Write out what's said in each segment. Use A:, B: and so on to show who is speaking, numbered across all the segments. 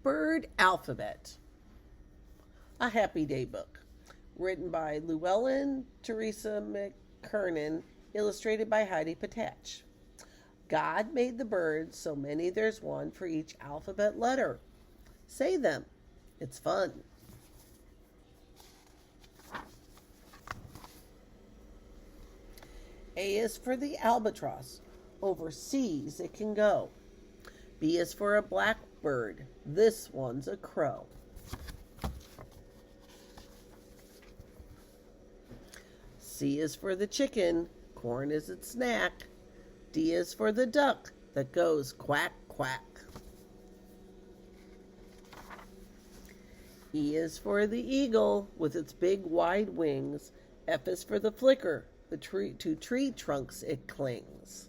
A: Bird Alphabet, a Happy Day book, written by Llewellyn Teresa McKernan, illustrated by Heidi Patach. God made the birds so many there's one for each alphabet letter. Say them. It's fun. A is for the albatross. Over seas it can go. B is for a blackbird. This one's a crow. C is for the chicken. Corn is its snack. D is for the duck that goes quack, quack. E is for the eagle with its big wide wings. F is for the flicker. To tree trunks it clings.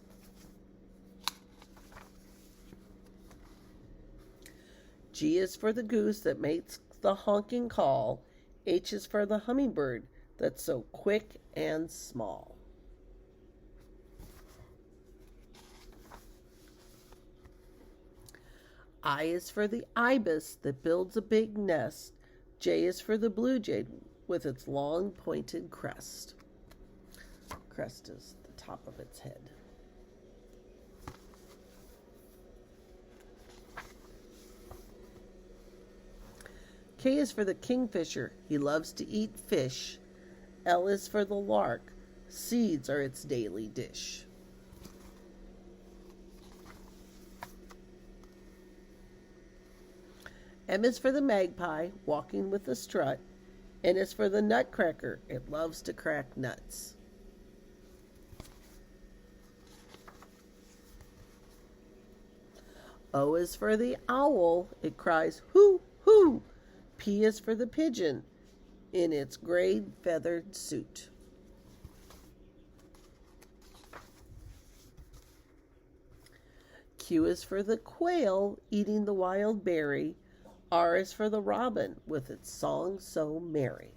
A: G is for the goose that makes the honking call. H is for the hummingbird that's so quick and small. I is for the ibis that builds a big nest. J is for the blue jay with its long pointed crest. Crest is the top of its head. K is for the kingfisher. He loves to eat fish. L is for the lark. Seeds are its daily dish. M is for the magpie, walking with a strut. N is for the nutcracker. It loves to crack nuts. O is for the owl. It cries, hoo, hoo. P is for the pigeon in its gray feathered suit. Q is for the quail eating the wild berry. R is for the robin with its song so merry.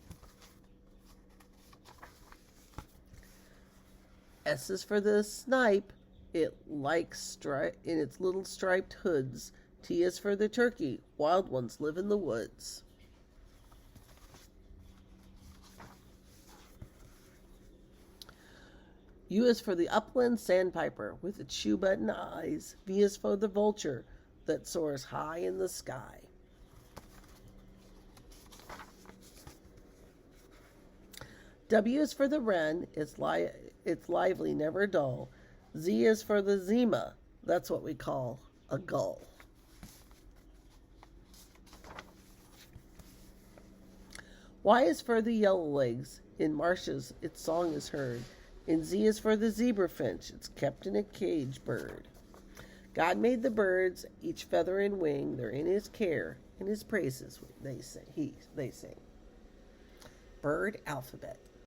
A: S is for the snipe. It likes in its little striped hoods. T is for the turkey. Wild ones live in the woods. U is for the upland sandpiper with its shoe-button eyes. V is for the vulture that soars high in the sky. W is for the wren. It's lively, never dull. Z is for the zima. That's what we call a gull. Y is for the yellowlegs. In marshes, its song is heard. And Z is for the zebra finch. It's kept in a cage bird. God made the birds, each feather and wing. They're in his care, and his praises they sing. Bird alphabet.